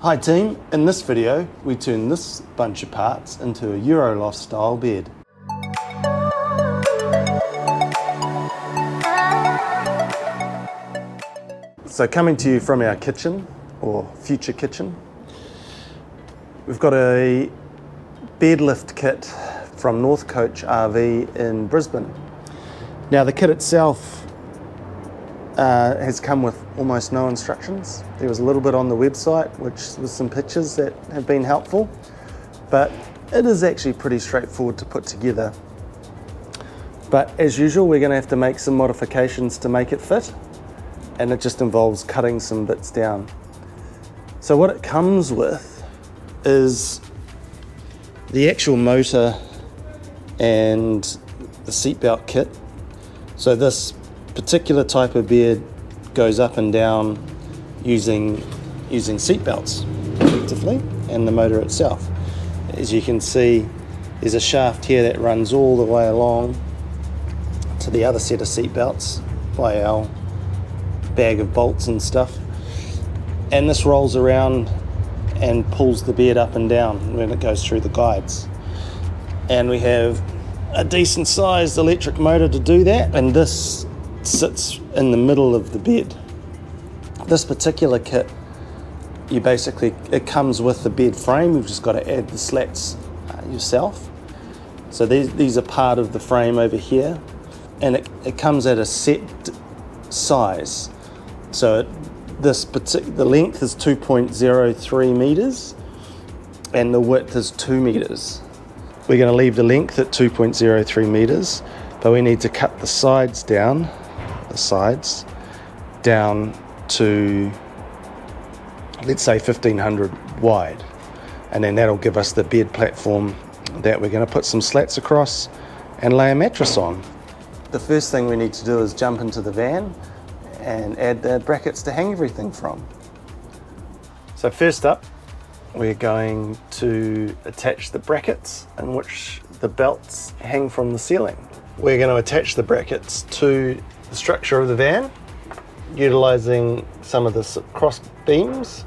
Hi team, in this video we turn this bunch of parts into a Euroloft style bed. So coming to you from our kitchen, or future kitchen, we've got a Bedlift kit from North Coach RV in Brisbane. Now the kit itself has come with almost no instructions. There was a little bit on the website, which was some pictures that have been helpful, but it is actually pretty straightforward to put together. But as usual, we're going to have to make some modifications to make it fit, and it just involves cutting some bits down. So what it comes with is the actual motor and the seatbelt kit. So this particular type of bed goes up and down using seatbelts effectively, and the motor itself. As you can see, there's a shaft here that runs all the way along to the other set of seatbelts by our bag of bolts and stuff, and this rolls around and pulls the bed up and down when it goes through the guides. And we have a decent sized electric motor to do that, and this sits in the middle of the bed. This particular kit, it comes with the bed frame. You've just got to add the slats yourself. So these are part of the frame over here, and it comes at a set size. So the length is 2.03 meters and the width is 2 meters. We're going to leave the length at 2.03 meters, but we need to cut the sides down to, let's say, 1500 wide, and then that'll give us the bed platform that we're going to put some slats across and lay a mattress on. The first thing we need to do is jump into the van and add the brackets to hang everything from. So first up, we're going to attach the brackets in which the belts hang from the ceiling. We're going to attach the brackets to the structure of the van, utilizing some of the cross beams,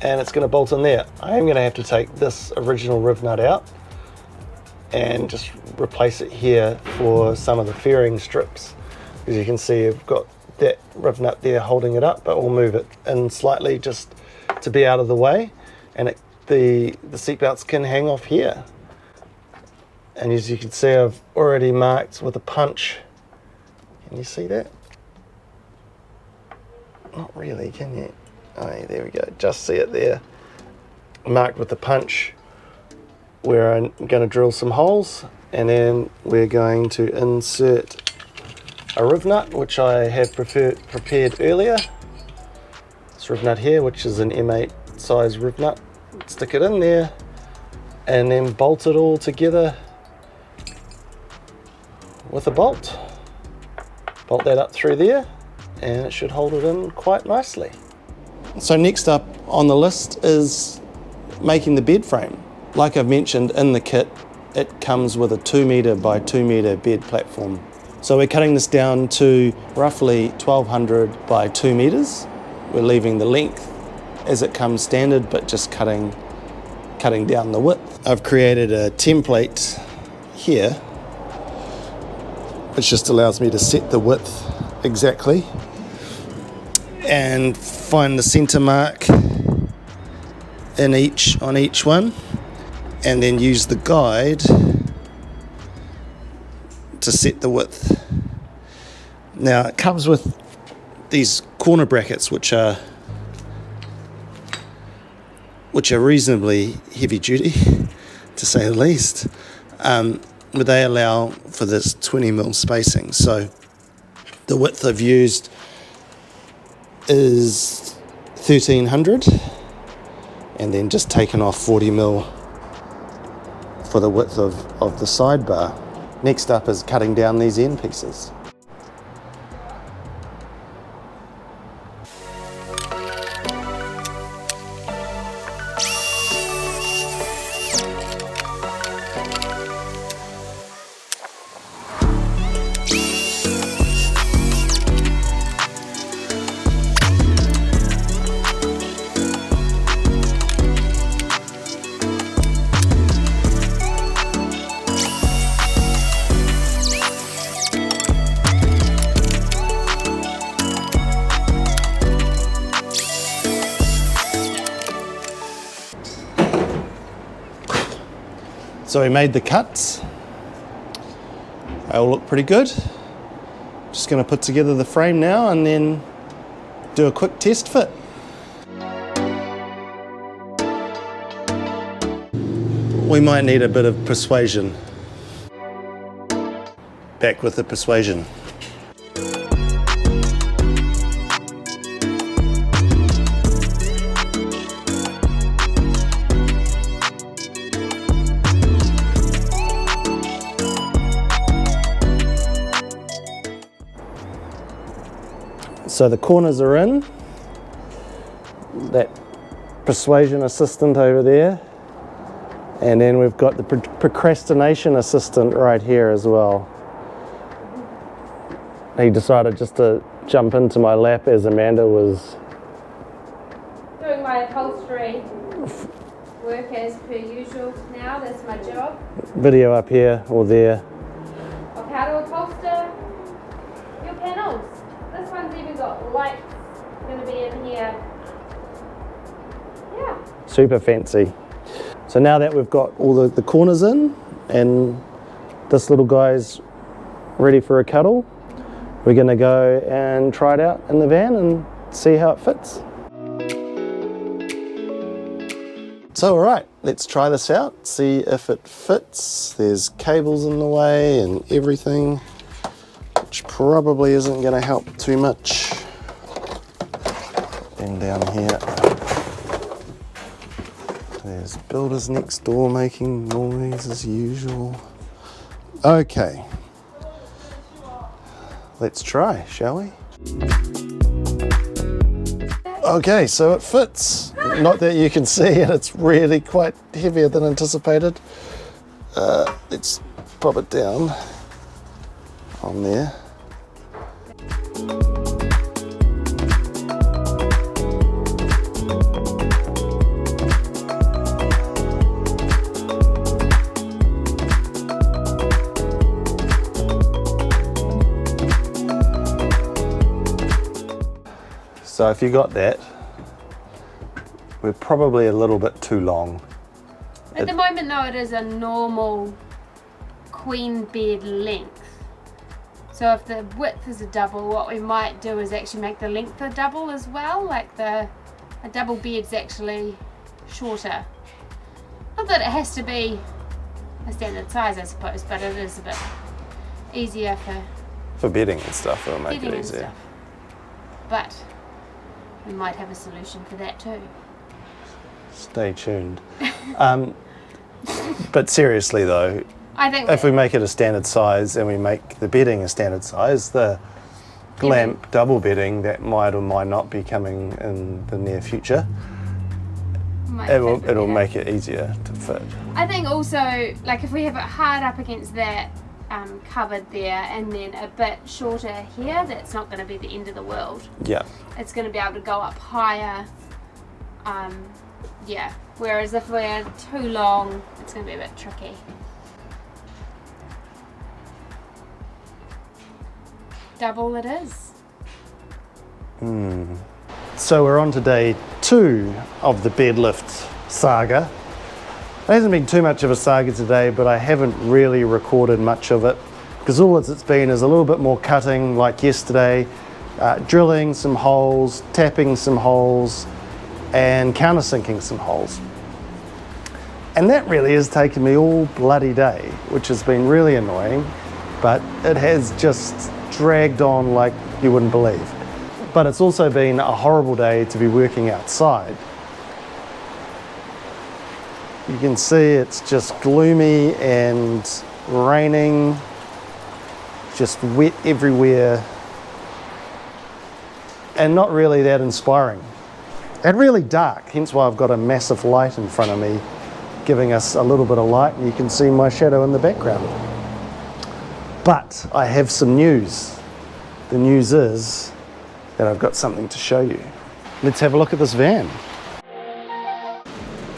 and it's going to bolt in there. I am going to have to take this original riv nut out and just replace it here for some of the fairing strips. As you can see, I've got that riv nut there holding it up, but we'll move it in slightly just to be out of the way, and the seat belts can hang off here. And as you can see, I've already marked with a punch. Can you see that? Not really, can you? Oh, yeah, there we go. Just see it there. Marked with the punch where I'm going to drill some holes, and then we're going to insert a riv nut, which I have prepared earlier. This riv nut here, which is an M8 size riv nut. Stick it in there and then bolt it all together with a bolt. Bolt that up through there and it should hold it in quite nicely. So next up on the list is making the bed frame. Like I've mentioned, in the kit it comes with a 2 meter by 2 meter bed platform. So we're cutting this down to roughly 1200 by 2 meters. We're leaving the length as it comes standard, but just cutting down the width. I've created a template here which just allows me to set the width exactly and find the center mark on each one, and then use the guide to set the width. Now it comes with these corner brackets which are reasonably heavy duty to say the least, but they allow for this 20mm spacing. So the width I've used is 1300, and then just taken off 40mm for the width of the sidebar. Next up is cutting down these end pieces. So we made the cuts. They all look pretty good. Just going to put together the frame now and then do a quick test fit. We might need a bit of persuasion. Back with the persuasion. So the corners are in. That persuasion assistant over there. And then we've got the procrastination assistant right here as well. He decided just to jump into my lap as Amanda was doing my upholstery work as per usual now. That's my job. Video up here or there. Of how to upholster your panels. This one's even got lights going to be in here. Yeah. Super fancy. So now that we've got all the corners in and this little guy's ready for a cuddle, we're going to go and try it out in the van and see how it fits. So alright, let's try this out, see if it fits. There's cables in the way and everything, which probably isn't going to help too much. And down here, there's builders next door making noise as usual. Okay, let's try, shall we? Okay, so it fits. Not that you can see it, it's really quite heavier than anticipated. Let's pop it down on there. So if you got that, we're probably a little bit too long. At the moment though, it is a normal queen bed length. So if the width is a double, what we might do is actually make the length a double as well. Like a double bed's actually shorter. Not that it has to be a standard size, I suppose, but it is a bit easier for bedding and stuff. It'll make it easier. Stuff. But we might have a solution for that too. Stay tuned. But seriously though, I think if we make it a standard size and we make the bedding a standard size, the glamp double bedding that might or might not be coming in the near future, it'll make it easier to fit. I think also, like if we have it hard up against that cupboard there and then a bit shorter here, that's not going to be the end of the world. Yeah. It's going to be able to go up higher. Yeah. Whereas if we're too long, it's going to be a bit tricky. Double it is. So we're on to day 2 of the Bedlift saga. It hasn't been too much of a saga today, but I haven't really recorded much of it because all it's been is a little bit more cutting like yesterday, drilling some holes, tapping some holes, and countersinking some holes. And that really has taken me all bloody day, which has been really annoying, but it has just dragged on like you wouldn't believe. But it's also been a horrible day to be working outside. You can see it's just gloomy and raining, just wet everywhere, and not really that inspiring. And really dark, hence why I've got a massive light in front of me, giving us a little bit of light, and you can see my shadow in the background. But I have some news. The news is that I've got something to show you. Let's have a look at this van.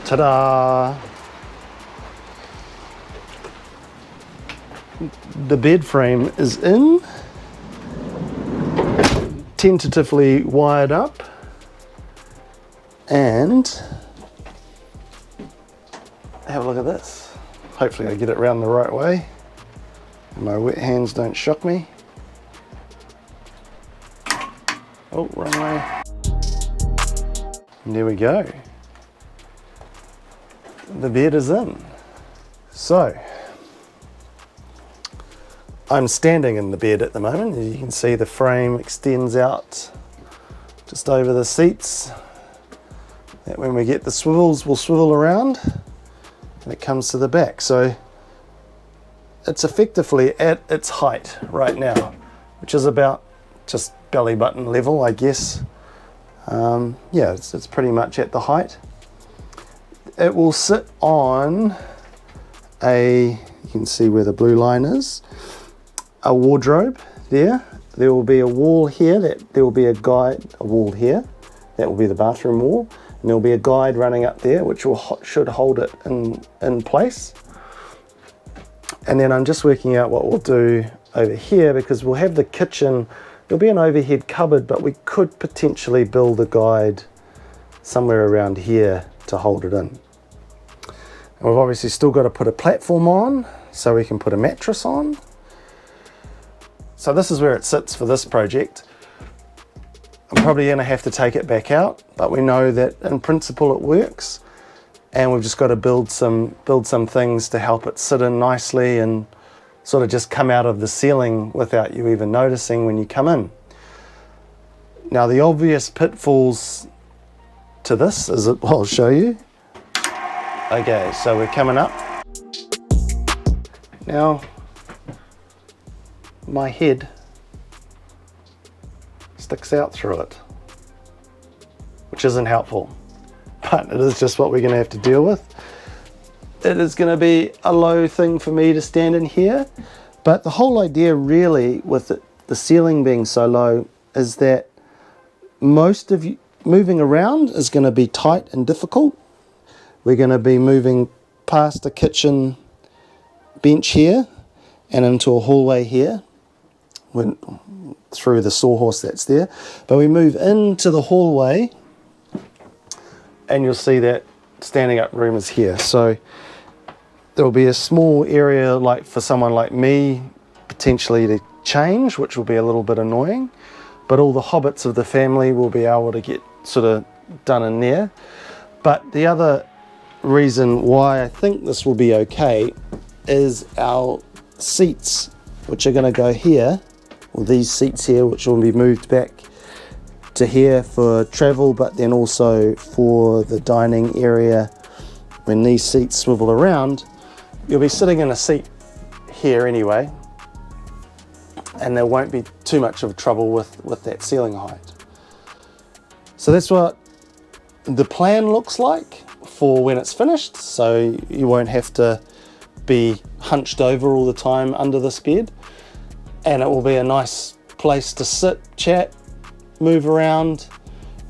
Ta-da! The bed frame is in, tentatively wired up, and have a look at this. Hopefully I get it around the right way. My wet hands don't shock me. Oh, wrong way. And there we go. The bed is in. So, I'm standing in the bed at the moment. As you can see, the frame extends out just over the seats. That when we get the swivels, we'll swivel around and it comes to the back. So it's effectively at its height right now, which is about just belly button level, I guess. Yeah, it's pretty much at the height. It will sit on you can see where the blue line is, a wardrobe there. There will be a wall here, there will be a wall here, that will be the bathroom wall, and there will be a guide running up there which should hold it in place. And then I'm just working out what we'll do over here, because we'll have the kitchen. There'll be an overhead cupboard, but we could potentially build a guide somewhere around here to hold it in. And we've obviously still got to put a platform on so we can put a mattress on. So this is where it sits for this project. I'm probably going to have to take it back out, but we know that in principle it works, and we've just got to build some things to help it sit in nicely and sort of just come out of the ceiling without you even noticing when you come in. Now the obvious pitfalls to this is, I'll show you. Okay, so we're coming up. Now, my head sticks out through it, which isn't helpful, but it is just what we're going to have to deal with. It is going to be a low thing for me to stand in here, but the whole idea really with the ceiling being so low is that most of you moving around is going to be tight and difficult. We're going to be moving past the kitchen bench here and into a hallway here, through the sawhorse that's there. But we move into the hallway and you'll see that standing up room is here. So there will be a small area like for someone like me potentially to change, which will be a little bit annoying, but all the hobbits of the family will be able to get sort of done in there. But the other reason why I think this will be okay is our seats, which are going to go here, or these seats here, which will be moved back to here for travel, but then also for the dining area. When these seats swivel around, you'll be sitting in a seat here anyway, and there won't be too much of trouble with that ceiling height. So that's what the plan looks like for when it's finished, so you won't have to be hunched over all the time under this bed, and it will be a nice place to sit, chat, move around,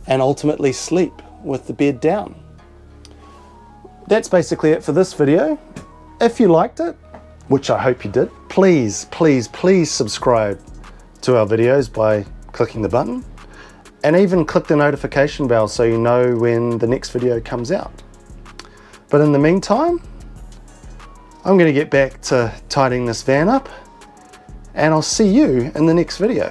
and ultimately sleep with the bed down. That's basically it for this video. If you liked it, which I hope you did, please subscribe to our videos by clicking the button, and even click the notification bell so you know when the next video comes out. But in the meantime, I'm going to get back to tidying this van up, and I'll see you in the next video.